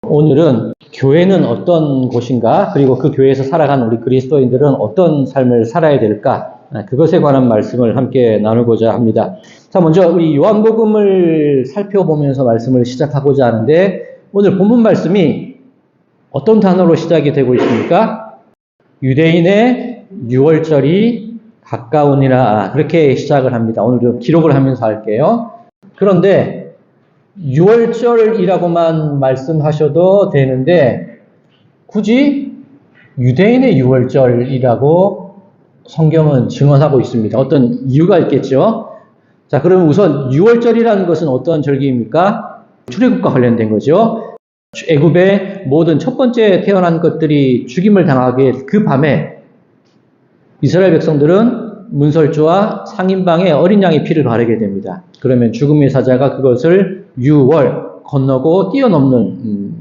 오늘은 교회는 어떤 곳인가, 그리고 그 교회에서 살아가는 우리 그리스도인들은 어떤 삶을 살아야 될까, 그것에 관한 말씀을 함께 나누고자 합니다. 자, 먼저 우리 요한복음을 살펴보면서 말씀을 시작하고자 하는데, 오늘 본문 말씀이 어떤 단어로 시작이 되고 있습니까? 유대인의 유월절이 가까우니라, 그렇게 시작을 합니다. 오늘 좀 기록을 하면서 할게요. 그런데 유월절이라고만 말씀하셔도 되는데 굳이 유대인의 유월절이라고 성경은 증언하고 있습니다. 어떤 이유가 있겠죠. 자, 그럼 우선 유월절이라는 것은 어떤 절기입니까? 출애굽과 관련된 거죠. 애굽의 모든 첫 번째 태어난 것들이 죽임을 당하게 그 밤에 이스라엘 백성들은 문설주와 상인방에 어린 양의 피를 바르게 됩니다. 그러면 죽음의 사자가 그것을 유월 건너고 뛰어넘는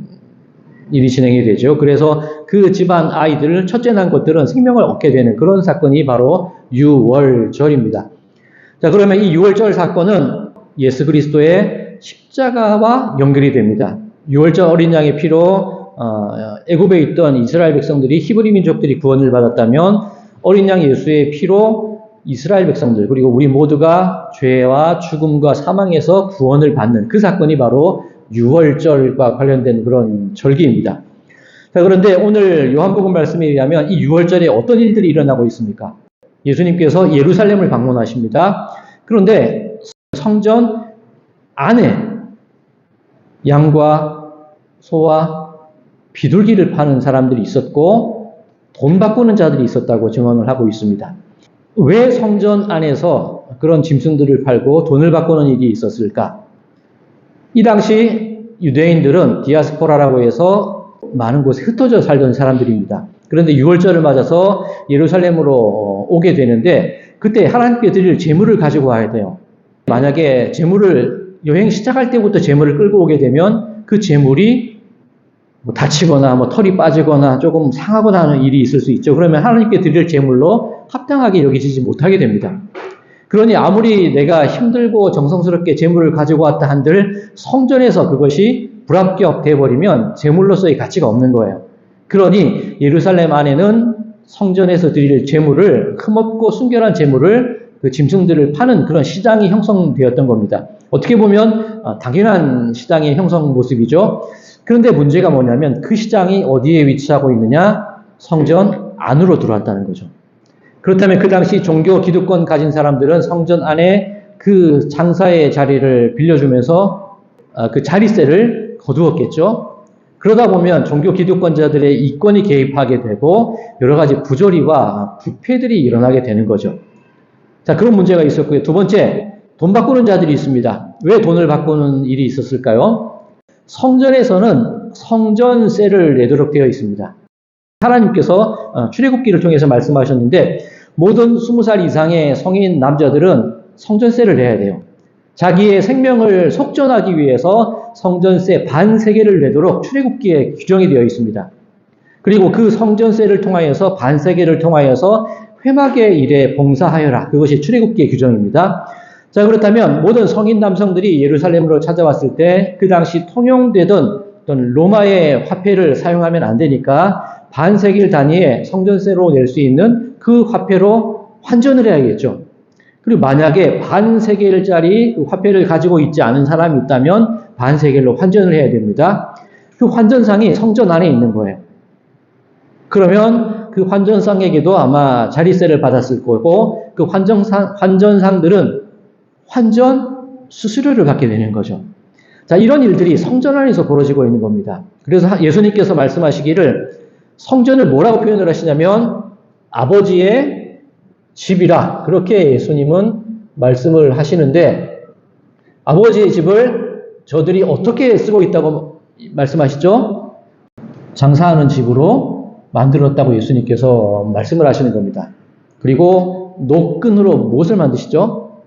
일이 진행이 되죠. 그래서 그 집안 아이들, 첫째 난 것들은 생명을 얻게 되는 그런 사건이 바로 유월절입니다. 자, 그러면 이 유월절 사건은 예수 그리스도의 십자가와 연결이 됩니다. 유월절 어린 양의 피로 애굽에 있던 이스라엘 백성들이, 히브리 민족들이 구원을 받았다면 어린 양 예수의 피로 이스라엘 백성들, 그리고 우리 모두가 죄와 죽음과 사망에서 구원을 받는 그 사건이 바로 유월절과 관련된 그런 절기입니다. 자, 그런데 오늘 요한복음 말씀에 의하면 이 유월절에 어떤 일들이 일어나고 있습니까? 예수님께서 예루살렘을 방문하십니다. 그런데 성전 안에 양과 소와 비둘기를 파는 사람들이 있었고 돈 바꾸는 자들이 있었다고 증언을 하고 있습니다. 왜 성전 안에서 그런 짐승들을 팔고 돈을 바꾸는 일이 있었을까? 이 당시 유대인들은 디아스포라라고 해서 많은 곳에 흩어져 살던 사람들입니다. 그런데 유월절을 맞아서 예루살렘으로 오게 되는데 그때 하나님께 드릴 제물을 가지고 와야 돼요. 만약에 제물을 여행 시작할 때부터 제물을 끌고 오게 되면 그 제물이 다치거나 털이 빠지거나 조금 상하거나 하는 일이 있을 수 있죠. 그러면 하나님께 드릴 제물로 합당하게 여기지지 못하게 됩니다. 그러니 아무리 내가 힘들고 정성스럽게 제물을 가지고 왔다 한들 성전에서 그것이 불합격 되어버리면 제물로서의 가치가 없는 거예요. 그러니 예루살렘 안에는 성전에서 드릴 제물을, 흠없고 순결한 제물을, 그 짐승들을 파는 그런 시장이 형성되었던 겁니다. 어떻게 보면 당연한 시장의 형성 모습이죠. 그런데 문제가 뭐냐면 그 시장이 어디에 위치하고 있느냐? 성전 안으로 들어왔다는 거죠. 그렇다면 그 당시 종교 기득권 가진 사람들은 성전 안에 그 장사의 자리를 빌려주면서 그 자리세를 거두었겠죠. 그러다 보면 종교 기득권자들의 이권이 개입하게 되고 여러 가지 부조리와 부패들이 일어나게 되는 거죠. 자, 그런 문제가 있었고요. 두 번째, 돈 바꾸는 자들이 있습니다. 왜 돈을 바꾸는 일이 있었을까요? 성전에서는 성전세를 내도록 되어 있습니다. 하나님께서 출애굽기를 통해서 말씀하셨는데 모든 20살 이상의 성인 남자들은 성전세를 내야 돼요. 자기의 생명을 속전하기 위해서 성전세 반세겔을 내도록 출애굽기에 규정이 되어 있습니다. 그리고 그 성전세를 통하여서 반세겔을 통하여서 회막의 일에 봉사하여라. 그것이 출애굽기의 규정입니다. 자, 그렇다면 모든 성인 남성들이 예루살렘으로 찾아왔을 때 그 당시 통용되던 어떤 로마의 화폐를 사용하면 안 되니까 반세겔 단위의 성전세로 낼 수 있는 그 화폐로 환전을 해야겠죠. 그리고 만약에 반세겔짜리 그 화폐를 가지고 있지 않은 사람이 있다면 반세겔로 환전을 해야 됩니다. 그 환전상이 성전 안에 있는 거예요. 그러면 그 환전상에게도 아마 자리세를 받았을 거고 그 환전상들은 환전 수수료를 받게 되는 거죠. 자, 이런 일들이 성전 안에서 벌어지고 있는 겁니다. 그래서 예수님께서 말씀하시기를 성전을 뭐라고 표현을 하시냐면 아버지의 집이라, 그렇게 예수님은 말씀을 하시는데 아버지의 집을 저들이 어떻게 쓰고 있다고 말씀하시죠? 장사하는 집으로 만들었다고 예수님께서 말씀을 하시는 겁니다. 그리고 노끈으로 무엇을 만드시죠?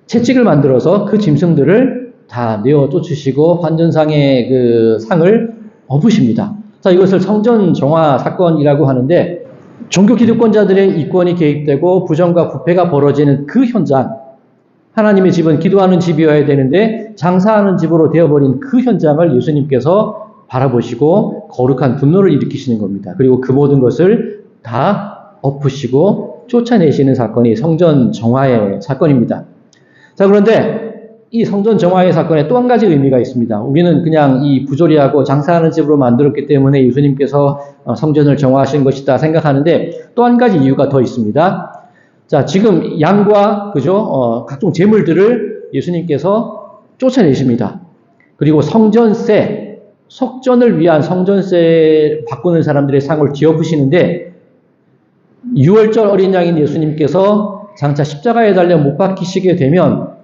채찍을 만들어서 그 짐승들을 다 내어 쫓으시고 환전상의 그 상을 업으십니다. 자, 이것을 성전 정화 사건이라고 하는데 종교 기득권자들의 이권이 개입되고 부정과 부패가 벌어지는 그 현장, 하나님의 집은 기도하는 집이어야 되는데 장사하는 집으로 되어버린 그 현장을 예수님께서 바라보시고 거룩한 분노를 일으키시는 겁니다. 그리고 그 모든 것을 다 엎으시고 쫓아내시는 사건이 성전 정화의 사건입니다. 자, 그런데 이 성전 정화의 사건에 또 한 가지 의미가 있습니다. 우리는 그냥 이 부조리하고 장사하는 집으로 만들었기 때문에 예수님께서 성전을 정화하신 것이다 생각하는데 또 한 가지 이유가 더 있습니다. 자, 지금 양과 각종 제물들을 예수님께서 쫓아내십니다. 그리고 성전세, 속전을 위한 성전세 바꾸는 사람들의 상을 뒤엎으시는데 6월절 어린 양인 예수님께서 장차 십자가에 달려 못 박히시게 되면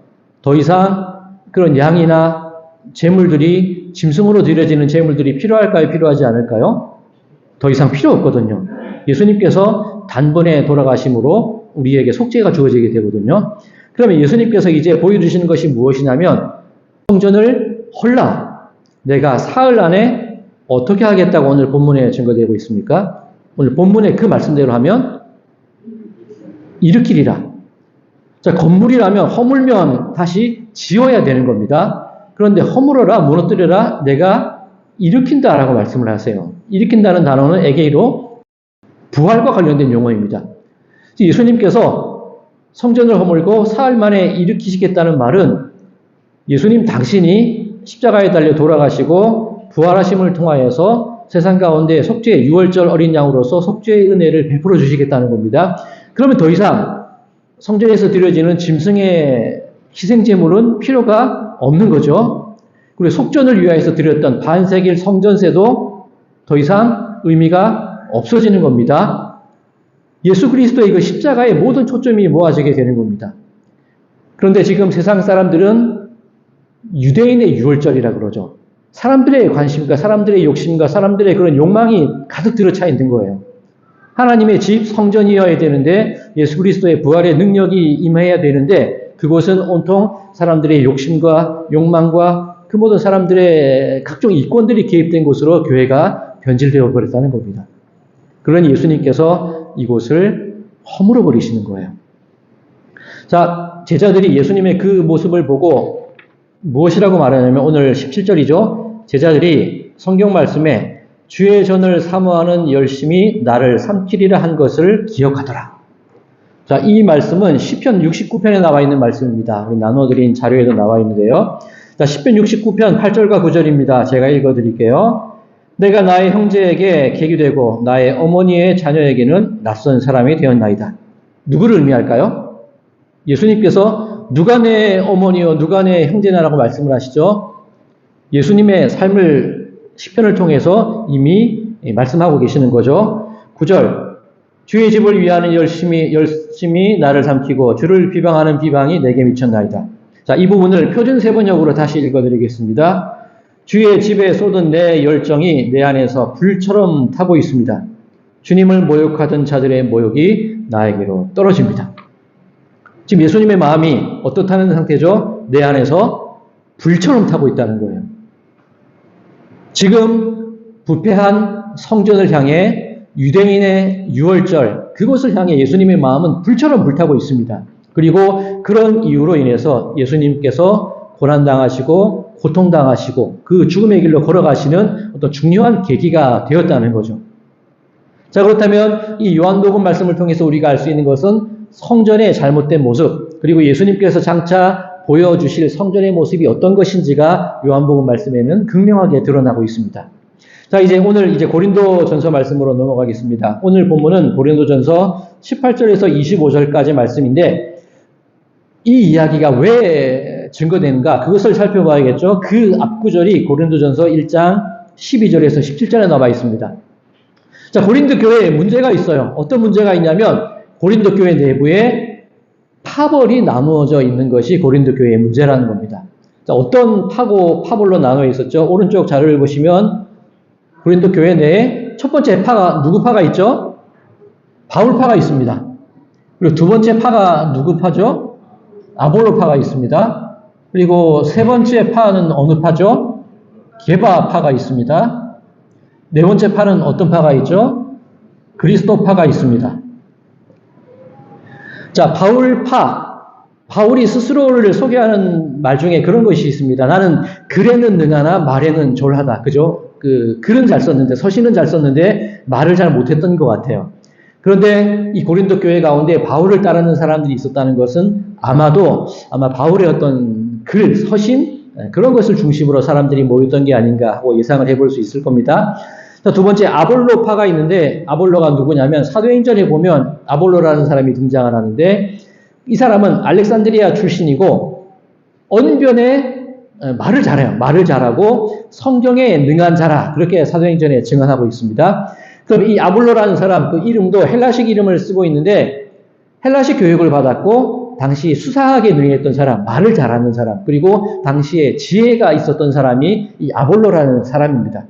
더 이상 그런 양이나 제물들이 짐승으로 드려지는 제물들이 필요할까요? 필요하지 않을까요? 더 이상 필요 없거든요. 예수님께서 단번에 돌아가심으로 우리에게 속죄가 주어지게 되거든요. 그러면 예수님께서 이제 보여주시는 것이 무엇이냐면 성전을 헐라 내가 사흘 안에 어떻게 하겠다고 오늘 본문에 증거되고 있습니까? 오늘 본문의 그 말씀대로 하면 일으키리라. 자, 건물이라면 허물면 다시 지어야 되는 겁니다. 그런데 허물어라, 무너뜨려라, 내가 일으킨다라고 말씀을 하세요. 일으킨다는 단어는 에게이로 부활과 관련된 용어입니다. 예수님께서 성전을 허물고 사흘 만에 일으키시겠다는 말은 예수님 당신이 십자가에 달려 돌아가시고 부활하심을 통하여서 세상 가운데 속죄의 6월절 어린 양으로서 속죄의 은혜를 베풀어 주시겠다는 겁니다. 그러면 더 이상 성전에서 드려지는 짐승의 희생제물은 필요가 없는 거죠. 그리고 속전을 위하여서 드렸던 반세길 성전세도 더 이상 의미가 없어지는 겁니다. 예수 그리스도의 그 십자가의 모든 초점이 모아지게 되는 겁니다. 그런데 지금 세상 사람들은 유대인의 유월절이라 그러죠. 사람들의 관심과 사람들의 욕심과 사람들의 그런 욕망이 가득 들어차 있는 거예요. 하나님의 집 성전이어야 되는데 예수 그리스도의 부활의 능력이 임해야 되는데 그곳은 온통 사람들의 욕심과 욕망과 그 모든 사람들의 각종 이권들이 개입된 곳으로 교회가 변질되어 버렸다는 겁니다. 그러니 예수님께서 이곳을 허물어 버리시는 거예요. 자, 제자들이 예수님의 그 모습을 보고 무엇이라고 말하냐면 오늘 17절이죠. 제자들이 성경 말씀에 주의 전을 사모하는 열심이 나를 삼키리라 한 것을 기억하더라. 자, 이 말씀은 시편 69편에 나와 있는 말씀입니다. 우리 나눠드린 자료에도 나와 있는데요. 자, 시편 69편 8절과 9절입니다. 제가 읽어드릴게요. 내가 나의 형제에게 객이 되고 나의 어머니의 자녀에게는 낯선 사람이 되었나이다. 누구를 의미할까요? 예수님께서 누가 내 어머니요 누가 내 형제냐라고 말씀을 하시죠. 예수님의 삶을 시편을 통해서 이미 말씀하고 계시는 거죠. 9절 주의 집을 위하는 열심히 나를 삼키고 주를 비방하는 비방이 내게 미쳤나이다. 자, 이 부분을 표준 세번역으로 다시 읽어드리겠습니다. 주의 집에 쏟은 내 열정이 내 안에서 불처럼 타고 있습니다. 주님을 모욕하던 자들의 모욕이 나에게로 떨어집니다. 지금 예수님의 마음이 어떻다는 상태죠? 내 안에서 불처럼 타고 있다는 거예요. 지금 부패한 성전을 향해 유대인의 유월절 그것을 향해 예수님의 마음은 불처럼 불타고 있습니다. 그리고 그런 이유로 인해서 예수님께서 고난당하시고 고통당하시고 그 죽음의 길로 걸어가시는 어떤 중요한 계기가 되었다는 거죠. 자, 그렇다면 이 요한복음 말씀을 통해서 우리가 알 수 있는 것은 성전의 잘못된 모습 그리고 예수님께서 장차 보여주실 성전의 모습이 어떤 것인지가 요한복음 말씀에는 극명하게 드러나고 있습니다. 자, 오늘 고린도 전서 말씀으로 넘어가겠습니다. 오늘 본문은 고린도 전서 18절에서 25절까지 말씀인데 이 이야기가 왜 증거되는가 그것을 살펴봐야겠죠. 그 앞구절이 고린도 전서 1장 12절에서 17절에 나와 있습니다. 자, 고린도 교회에 문제가 있어요. 어떤 문제가 있냐면 고린도 교회 내부에 파벌이 나누어져 있는 것이 고린도 교회의 문제라는 겁니다. 자, 어떤 파벌로 나누어 있었죠? 오른쪽 자료를 보시면 고린도 교회 내에 첫 번째 파가 누구 파가 있죠? 바울 파가 있습니다. 그리고 두 번째 파가 누구 파죠? 아볼로 파가 있습니다. 그리고 세 번째 파는 어느 파죠? 게바 파가 있습니다. 네 번째 파는 어떤 파가 있죠? 그리스도 파가 있습니다. 자, 바울이 스스로를 소개하는 말 중에 그런 것이 있습니다. 나는 글에는 능하나 말에는 졸하다. 그죠? 글은 잘 썼는데, 서신은 잘 썼는데, 말을 잘 못했던 것 같아요. 그런데 이 고린도 교회 가운데 바울을 따르는 사람들이 있었다는 것은 아마 바울의 어떤 글, 서신, 그런 것을 중심으로 사람들이 모였던 게 아닌가 하고 예상을 해볼 수 있을 겁니다. 자, 두 번째, 아볼로파가 있는데, 아볼로가 누구냐면, 사도행전에 보면 아볼로라는 사람이 등장을 하는데, 이 사람은 알렉산드리아 출신이고, 언변에 말을 잘해요. 말을 잘하고, 성경에 능한 자라. 그렇게 사도행전에 증언하고 있습니다. 그럼 이 아볼로라는 사람, 그 이름도 헬라식 이름을 쓰고 있는데, 헬라식 교육을 받았고, 당시 수사하게 능했던 사람, 말을 잘하는 사람, 그리고 당시에 지혜가 있었던 사람이 이 아볼로라는 사람입니다.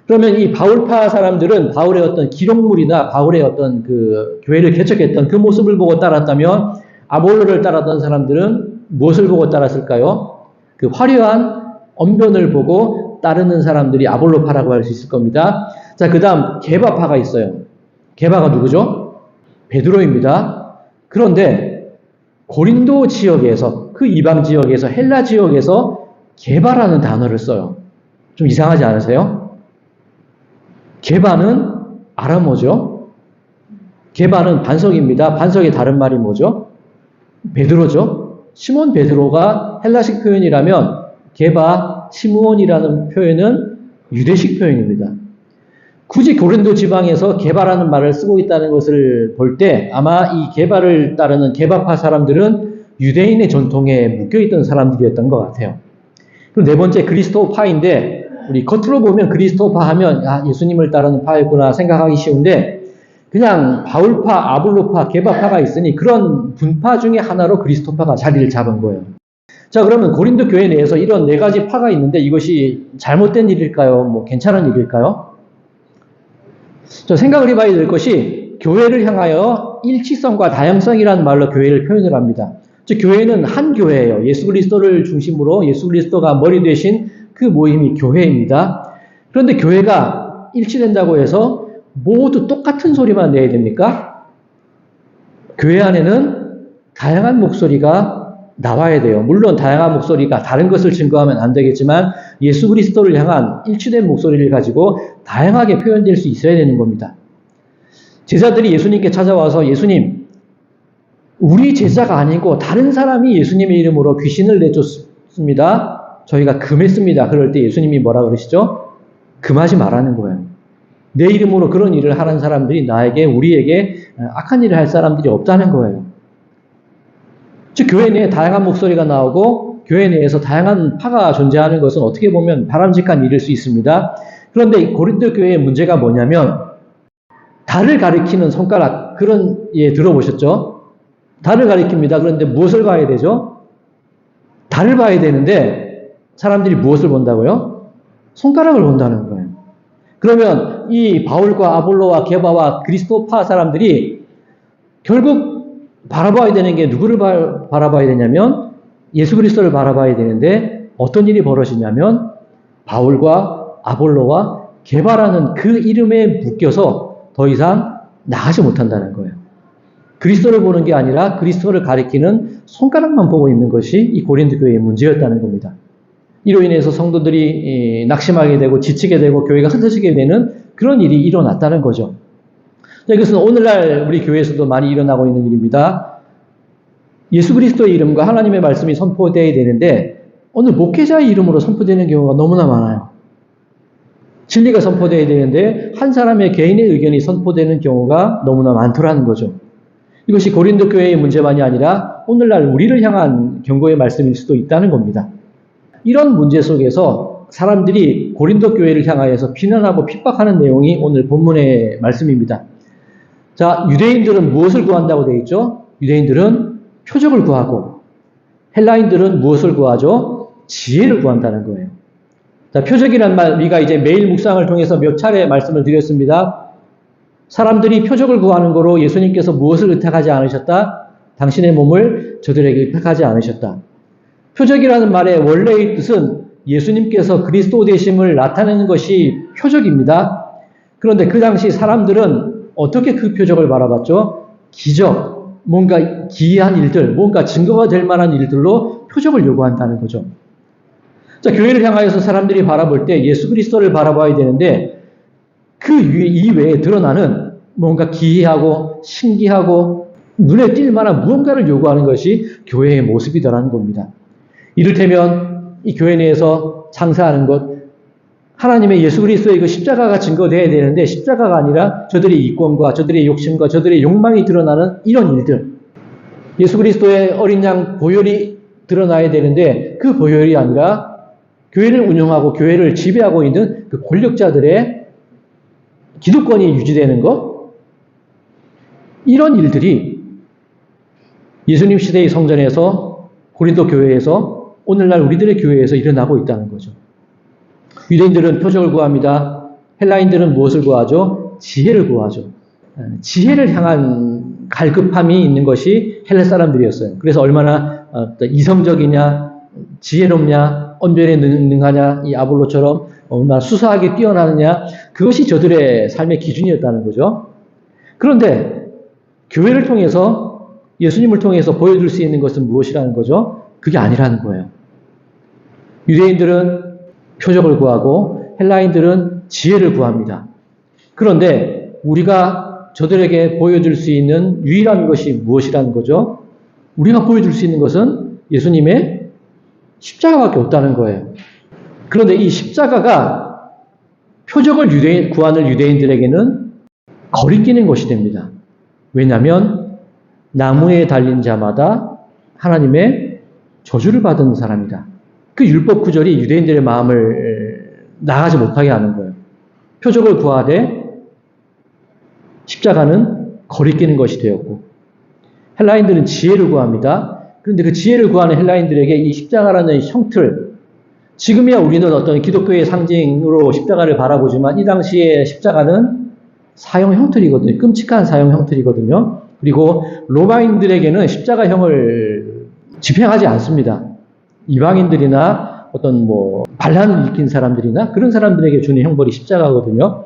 그러면 이 바울파 사람들은 바울의 어떤 기록물이나 바울의 어떤 그 교회를 개척했던 그 모습을 보고 따랐다면 아볼로를 따랐던 사람들은 무엇을 보고 따랐을까요? 그 화려한 언변을 보고 따르는 사람들이 아볼로파라고 할 수 있을 겁니다. 자, 그 다음 게바파가 있어요. 게바가 누구죠? 베드로입니다. 그런데 고린도 지역에서, 그 이방 지역에서, 헬라 지역에서 게바라는 단어를 써요. 좀 이상하지 않으세요? 게바는 아람어죠. 게바는 반석입니다. 반석의 다른 말이 뭐죠? 베드로죠. 시몬 베드로가 헬라식 표현이라면 게바, 시므온이라는 표현은 유대식 표현입니다. 굳이 고린도 지방에서 게바라는 말을 쓰고 있다는 것을 볼 때 아마 이 게바를 따르는 게바파 사람들은 유대인의 전통에 묶여있던 사람들이었던 것 같아요. 그리고 네 번째, 그리스도파인데 우리 겉으로 보면 그리스도파 하면 예수님을 따르는 파였구나 생각하기 쉬운데 그냥 바울파, 아볼로파, 게바파가 있으니 그런 분파 중에 하나로 그리스도파가 자리를 잡은 거예요. 자, 그러면 고린도 교회 내에서 이런 네 가지 파가 있는데 이것이 잘못된 일일까요? 뭐 괜찮은 일일까요? 저 생각을 해봐야 될 것이 교회를 향하여 일치성과 다양성이라는 말로 교회를 표현을 합니다. 즉 교회는 한 교회예요. 예수 그리스도를 중심으로 예수 그리스도가 머리 되신 그 모임이 교회입니다. 그런데 교회가 일치된다고 해서 모두 똑같은 소리만 내야 됩니까? 교회 안에는 다양한 목소리가 나와야 돼요. 물론 다양한 목소리가 다른 것을 증거하면 안 되겠지만 예수 그리스도를 향한 일치된 목소리를 가지고 다양하게 표현될 수 있어야 되는 겁니다. 제자들이 예수님께 찾아와서 예수님, 우리 제자가 아니고 다른 사람이 예수님의 이름으로 귀신을 내쫓습니다. 저희가 금했습니다. 그럴 때 예수님이 뭐라 그러시죠? 금하지 말라는 거예요. 내 이름으로 그런 일을 하는 사람들이 우리에게 악한 일을 할 사람들이 없다는 거예요. 즉 교회 내에 다양한 목소리가 나오고 교회 내에서 다양한 파가 존재하는 것은 어떻게 보면 바람직한 일일 수 있습니다. 그런데 이 고린도 교회의 문제가 뭐냐면 달을 가리키는 손가락, 그런 예 들어보셨죠? 달을 가리킵니다. 그런데 무엇을 봐야 되죠? 달을 봐야 되는데 사람들이 무엇을 본다고요? 손가락을 본다는 거예요. 그러면 이 바울과 아볼로와 게바와 그리스도파 사람들이 결국 바라봐야 되는 게 누구를 바라봐야 되냐면 예수 그리스도를 바라봐야 되는데 어떤 일이 벌어지냐면 바울과 아볼로와 게바라는 그 이름에 묶여서 더 이상 나가지 못한다는 거예요. 그리스도를 보는 게 아니라 그리스도를 가리키는 손가락만 보고 있는 것이 이 고린도 교회의 문제였다는 겁니다. 이로 인해서 성도들이 낙심하게 되고 지치게 되고 교회가 흩어지게 되는 그런 일이 일어났다는 거죠. 이것은 오늘날 우리 교회에서도 많이 일어나고 있는 일입니다. 예수 그리스도의 이름과 하나님의 말씀이 선포되어야 되는데 오늘 목회자의 이름으로 선포되는 경우가 너무나 많아요. 진리가 선포되어야 되는데 한 사람의 개인의 의견이 선포되는 경우가 너무나 많더라는 거죠. 이것이 고린도 교회의 문제만이 아니라 오늘날 우리를 향한 경고의 말씀일 수도 있다는 겁니다. 이런 문제 속에서 사람들이 고린도 교회를 향하여서 비난하고 핍박하는 내용이 오늘 본문의 말씀입니다. 자, 유대인들은 무엇을 구한다고 되어 있죠? 유대인들은 표적을 구하고 헬라인들은 무엇을 구하죠? 지혜를 구한다는 거예요. 자, 표적이란 말 우리가 이제 매일 묵상을 통해서 몇 차례 말씀을 드렸습니다. 사람들이 표적을 구하는 거로 예수님께서 무엇을 의탁하지 않으셨다? 당신의 몸을 저들에게 의탁하지 않으셨다. 표적이라는 말의 원래의 뜻은 예수님께서 그리스도 되심을 나타내는 것이 표적입니다. 그런데 그 당시 사람들은 어떻게 그 표적을 바라봤죠? 기적, 뭔가 기이한 일들, 뭔가 증거가 될 만한 일들로 표적을 요구한다는 거죠. 자, 교회를 향하여서 사람들이 바라볼 때 예수 그리스도를 바라봐야 되는데 그 이외에 드러나는 뭔가 기이하고 신기하고 눈에 띌 만한 무언가를 요구하는 것이 교회의 모습이더라는 겁니다. 이를테면 이 교회 내에서 장사하는 것, 하나님의 예수 그리스도의 그 십자가가 증거되어야 되는데 십자가가 아니라 저들의 이권과 저들의 욕심과 저들의 욕망이 드러나는 이런 일들. 예수 그리스도의 어린 양 보혈이 드러나야 되는데 그 보혈이 아니라 교회를 운영하고 교회를 지배하고 있는 그 권력자들의 기득권이 유지되는 것, 이런 일들이 예수님 시대의 성전에서, 고린도 교회에서, 오늘날 우리들의 교회에서 일어나고 있다는 거죠. 유대인들은 표적을 구합니다. 헬라인들은 무엇을 구하죠? 지혜를 구하죠. 지혜를 향한 갈급함이 있는 것이 헬라 사람들이었어요. 그래서 얼마나 이성적이냐, 지혜롭냐, 언변에 능하냐, 이 아볼로처럼 얼마나 수사하게 뛰어나느냐, 그것이 저들의 삶의 기준이었다는 거죠. 그런데 교회를 통해서, 예수님을 통해서 보여줄 수 있는 것은 무엇이라는 거죠? 그게 아니라는 거예요. 유대인들은 표적을 구하고 헬라인들은 지혜를 구합니다. 그런데 우리가 저들에게 보여줄 수 있는 유일한 것이 무엇이라는 거죠? 우리가 보여줄 수 있는 것은 예수님의 십자가밖에 없다는 거예요. 그런데 이 십자가가 표적을 구하는 유대인들에게는 거리끼는 것이 됩니다. 왜냐하면 나무에 달린 자마다 하나님의 저주를 받은 사람이다. 그 율법 구절이 유대인들의 마음을 나가지 못하게 하는 거예요. 표적을 구하되 십자가는 거리끼는 것이 되었고, 헬라인들은 지혜를 구합니다. 그런데 그 지혜를 구하는 헬라인들에게 이 십자가라는 형틀, 지금이야 우리는 어떤 기독교의 상징으로 십자가를 바라보지만 이 당시에 십자가는 사형 형틀이거든요. 끔찍한 사형 형틀이거든요. 그리고 로마인들에게는 십자가형을 집행하지 않습니다. 이방인들이나 어떤 반란을 일으킨 사람들이나 그런 사람들에게 주는 형벌이 십자가거든요.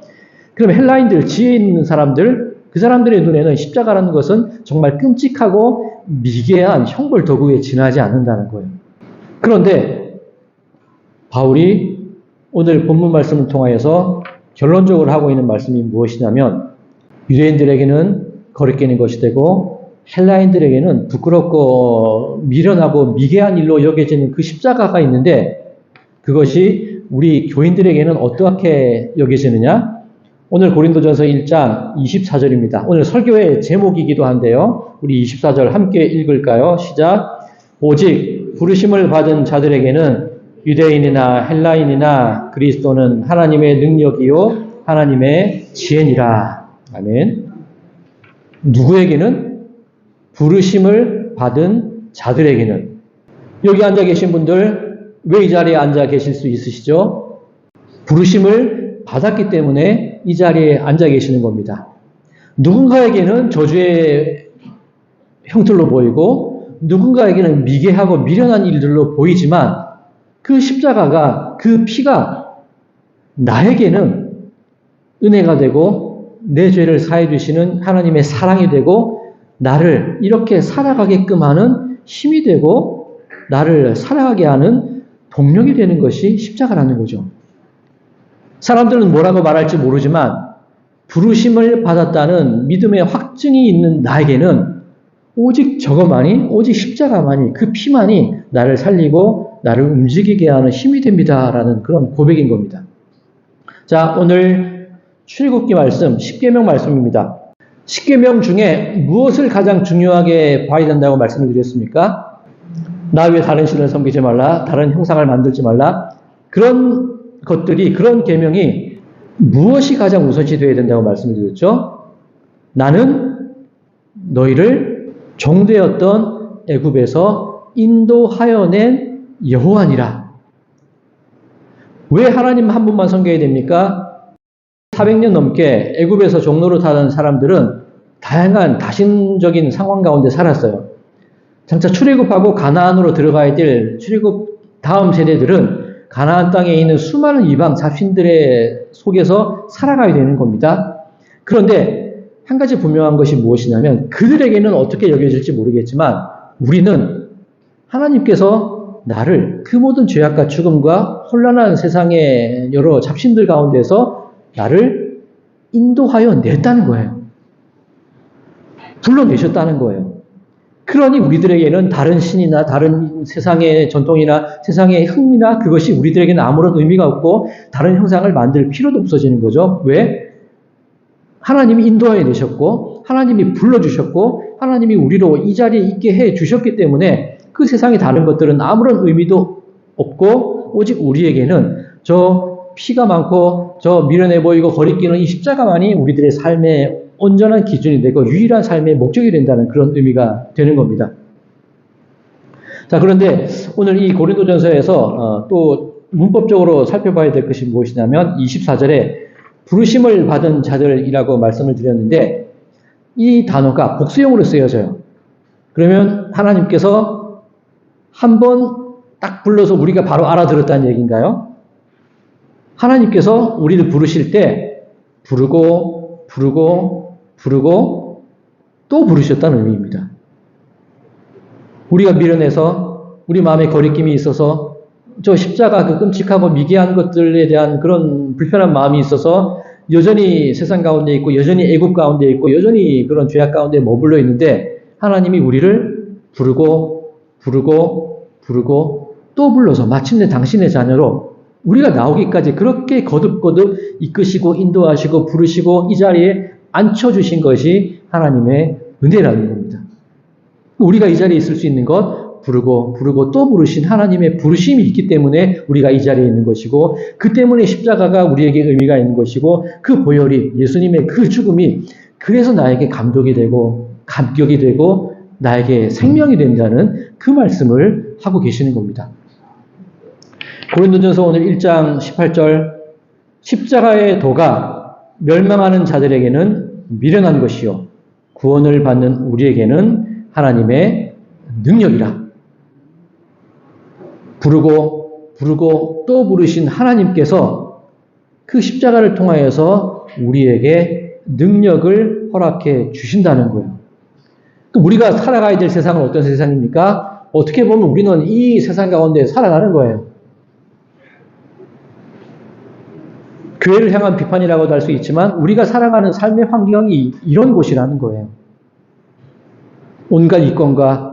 그러면 헬라인들, 지혜 있는 사람들, 그 사람들의 눈에는 십자가라는 것은 정말 끔찍하고 미개한 형벌 도구에 지나지 않는다는 거예요. 그런데 바울이 오늘 본문 말씀을 통하여서 결론적으로 하고 있는 말씀이 무엇이냐면, 유대인들에게는 거리끼는 것이 되고 헬라인들에게는 부끄럽고 미련하고 미개한 일로 여겨지는 그 십자가가 있는데, 그것이 우리 교인들에게는 어떻게 여겨지느냐? 오늘 고린도전서 1장 24절입니다. 오늘 설교의 제목이기도 한데요. 우리 24절 함께 읽을까요? 시작. 오직 부르심을 받은 자들에게는 유대인이나 헬라인이나 그리스도는 하나님의 능력이요 하나님의 지혜니라. 아멘. 누구에게는? 부르심을 받은 자들에게는. 여기 앉아 계신 분들 왜 이 자리에 앉아 계실 수 있으시죠? 부르심을 받았기 때문에 이 자리에 앉아 계시는 겁니다. 누군가에게는 저주의 형틀로 보이고 누군가에게는 미개하고 미련한 일들로 보이지만 그 십자가가, 그 피가 나에게는 은혜가 되고 내 죄를 사해 주시는 하나님의 사랑이 되고 나를 이렇게 살아가게끔 하는 힘이 되고 나를 살아가게 하는 동력이 되는 것이 십자가라는 거죠. 사람들은 뭐라고 말할지 모르지만 부르심을 받았다는 믿음의 확증이 있는 나에게는 오직 저것만이, 오직 십자가만이, 그 피만이 나를 살리고 나를 움직이게 하는 힘이 됩니다라는 그런 고백인 겁니다. 자, 오늘 출애굽기 말씀, 십계명 말씀입니다. 십계명 중에 무엇을 가장 중요하게 봐야 된다고 말씀을 드렸습니까? 나 외에 다른 신을 섬기지 말라, 다른 형상을 만들지 말라. 그런 것들이, 그런 계명이 무엇이 가장 우선시 되어야 된다고 말씀을 드렸죠? 나는 너희를 종되었던 애굽에서 인도하여 낸 여호와니라. 왜 하나님 한 분만 섬겨야 됩니까? 400년 넘게 애굽에서 종로로 타던 사람들은 다양한 다신적인 상황 가운데 살았어요. 장차 출애굽하고 가나안으로 들어가야 될 출애굽 다음 세대들은 가나안 땅에 있는 수많은 이방 잡신들의 속에서 살아가야 되는 겁니다. 그런데 한 가지 분명한 것이 무엇이냐면 그들에게는 어떻게 여겨질지 모르겠지만 우리는 하나님께서 나를 그 모든 죄악과 죽음과 혼란한 세상의 여러 잡신들 가운데서 나를 인도하여 냈다는 거예요. 불러내셨다는 거예요. 그러니 우리들에게는 다른 신이나 다른 세상의 전통이나 세상의 흥미나 그것이 우리들에게는 아무런 의미가 없고 다른 형상을 만들 필요도 없어지는 거죠. 왜? 하나님이 인도하여 내셨고 하나님이 불러주셨고 하나님이 우리로 이 자리에 있게 해 주셨기 때문에 그 세상의 다른 것들은 아무런 의미도 없고 오직 우리에게는 저 피가 많고 저 미련해 보이고 거리끼는 이 십자가만이 우리들의 삶의 온전한 기준이 되고 유일한 삶의 목적이 된다는 그런 의미가 되는 겁니다. 자, 그런데 오늘 이 고린도전서에서 또 문법적으로 살펴봐야 될 것이 무엇이냐면 24절에 부르심을 받은 자들이라고 말씀을 드렸는데 이 단어가 복수형으로 쓰여져요. 그러면 하나님께서 한 번 딱 불러서 우리가 바로 알아들었다는 얘기인가요? 하나님께서 우리를 부르실 때 부르고 또 부르셨다는 의미입니다. 우리가 미련해서 우리 마음에 거리낌이 있어서 저 십자가 그 끔찍하고 미개한 것들에 대한 그런 불편한 마음이 있어서 여전히 세상 가운데 있고 여전히 애굽 가운데 있고 여전히 그런 죄악 가운데 머물러 있는데 하나님이 우리를 부르고 또 불러서 마침내 당신의 자녀로 우리가 나오기까지 그렇게 거듭거듭 이끄시고 인도하시고 부르시고 이 자리에 앉혀주신 것이 하나님의 은혜라는 겁니다. 우리가 이 자리에 있을 수 있는 것 부르고 또 부르신 하나님의 부르심이 있기 때문에 우리가 이 자리에 있는 것이고 그 때문에 십자가가 우리에게 의미가 있는 것이고 그 보혈이 예수님의 그 죽음이 그래서 나에게 감독이 되고 감격이 되고 나에게 생명이 된다는 그 말씀을 하고 계시는 겁니다. 고린도전서 오늘 1장 18절 십자가의 도가 멸망하는 자들에게는 미련한 것이요 구원을 받는 우리에게는 하나님의 능력이라. 부르고 또 부르신 하나님께서 그 십자가를 통하여서 우리에게 능력을 허락해 주신다는 거예요. 우리가 살아가야 될 세상은 어떤 세상입니까? 어떻게 보면 우리는 이 세상 가운데 살아가는 거예요. 교회를 향한 비판이라고도 할 수 있지만 우리가 살아가는 삶의 환경이 이런 곳이라는 거예요. 온갖 이권과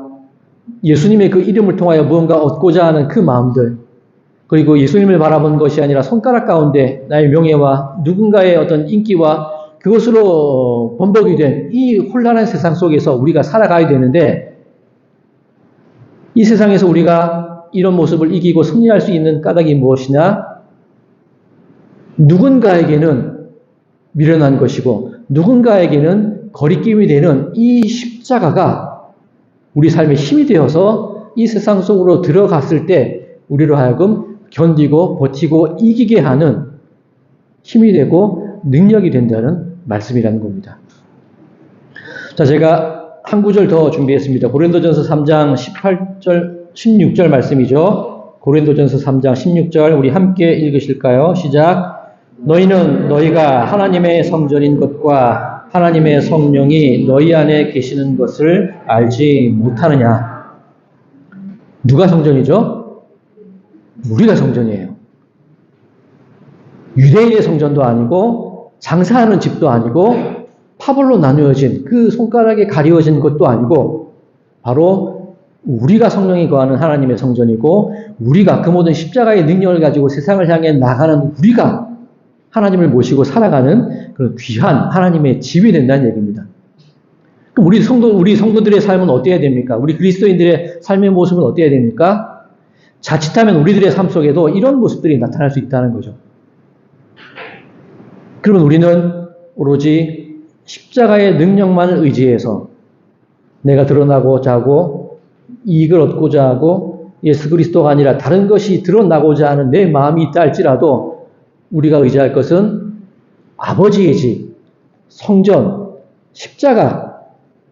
예수님의 그 이름을 통하여 무언가 얻고자 하는 그 마음들, 그리고 예수님을 바라본 것이 아니라 손가락 가운데 나의 명예와 누군가의 어떤 인기와 그것으로 번복이 된 이 혼란한 세상 속에서 우리가 살아가야 되는데 이 세상에서 우리가 이런 모습을 이기고 승리할 수 있는 까닭이 무엇이냐? 누군가에게는 미련한 것이고 누군가에게는 거리낌이 되는 이 십자가가 우리 삶의 힘이 되어서 이 세상 속으로 들어갔을 때 우리로 하여금 견디고 버티고 이기게 하는 힘이 되고 능력이 된다는 말씀이라는 겁니다. 자, 제가 한 구절 더 준비했습니다. 고린도전서 3장 18절, 16절 말씀이죠. 고린도전서 3장 16절 우리 함께 읽으실까요? 시작. 너희는 너희가 하나님의 성전인 것과 하나님의 성령이 너희 안에 계시는 것을 알지 못하느냐. 누가 성전이죠? 우리가 성전이에요. 유대인의 성전도 아니고 장사하는 집도 아니고 파벌로 나누어진 그 손가락에 가리워진 것도 아니고 바로 우리가 성령이 거하는 하나님의 성전이고 우리가 그 모든 십자가의 능력을 가지고 세상을 향해 나가는 우리가 하나님을 모시고 살아가는 그런 귀한 하나님의 집이 된다는 얘기입니다. 그럼 우리 성도들의 삶은 어때야 됩니까? 우리 그리스도인들의 삶의 모습은 어때야 됩니까? 자칫하면 우리들의 삶 속에도 이런 모습들이 나타날 수 있다는 거죠. 그러면 우리는 오로지 십자가의 능력만을 의지해서 내가 드러나고자 하고 이익을 얻고자 하고 예수 그리스도가 아니라 다른 것이 드러나고자 하는 내 마음이 있다 할지라도 우리가 의지할 것은 아버지의 집, 성전, 십자가,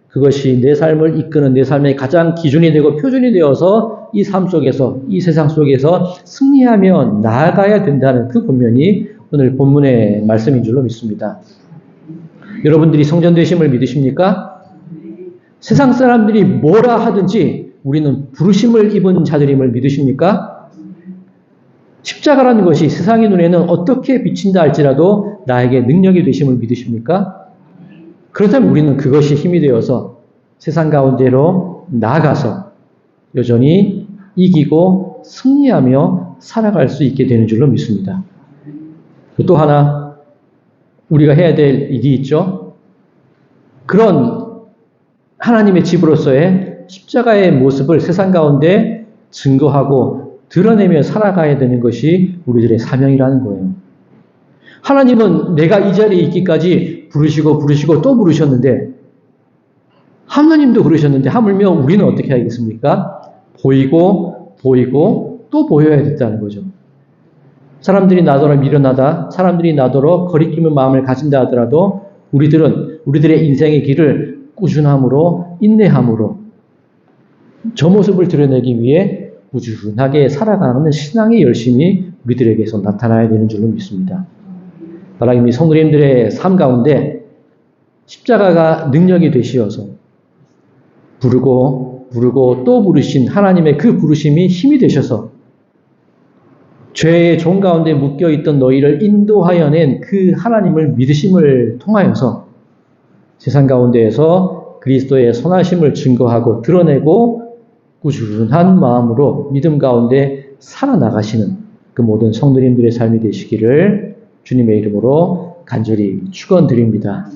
그것이 내 삶을 이끄는 내 삶의 가장 기준이 되고 표준이 되어서 이 삶 속에서, 이 세상 속에서 승리하며 나아가야 된다는 그 본면이 오늘 본문의 말씀인 줄로 믿습니다. 여러분들이 성전 되심을 믿으십니까? 세상 사람들이 뭐라 하든지 우리는 부르심을 입은 자들임을 믿으십니까? 십자가라는 것이 세상의 눈에는 어떻게 비친다 할지라도 나에게 능력이 되심을 믿으십니까? 그렇다면 우리는 그것이 힘이 되어서 세상 가운데로 나아가서 여전히 이기고 승리하며 살아갈 수 있게 되는 줄로 믿습니다. 또 하나 우리가 해야 될 일이 있죠. 그런 하나님의 집으로서의 십자가의 모습을 세상 가운데 증거하고 드러내며 살아가야 되는 것이 우리들의 사명이라는 거예요. 하나님은 내가 이 자리에 있기까지 부르시고 또 부르셨는데 하나님도 그러셨는데 하물며 우리는 어떻게 하겠습니까? 보이고 또 보여야 됐다는 거죠. 사람들이 나더러 미련하다, 사람들이 나더러 거리끼는 마음을 가진다 하더라도 우리들은 우리들의 인생의 길을 꾸준함으로 인내함으로 저 모습을 드러내기 위해 꾸준하게 살아가는 신앙의 열심이 우리들에게서 나타나야 되는 줄로 믿습니다. 하나님이 성도님들의 삶 가운데 십자가가 능력이 되시어서 부르고 또 부르신 하나님의 그 부르심이 힘이 되셔서 죄의 종 가운데 묶여있던 너희를 인도하여 낸 그 하나님을 믿으심을 통하여서 세상 가운데에서 그리스도의 선하심을 증거하고 드러내고 꾸준한 마음으로 믿음 가운데 살아나가시는 그 모든 성도님들의 삶이 되시기를 주님의 이름으로 간절히 축원드립니다.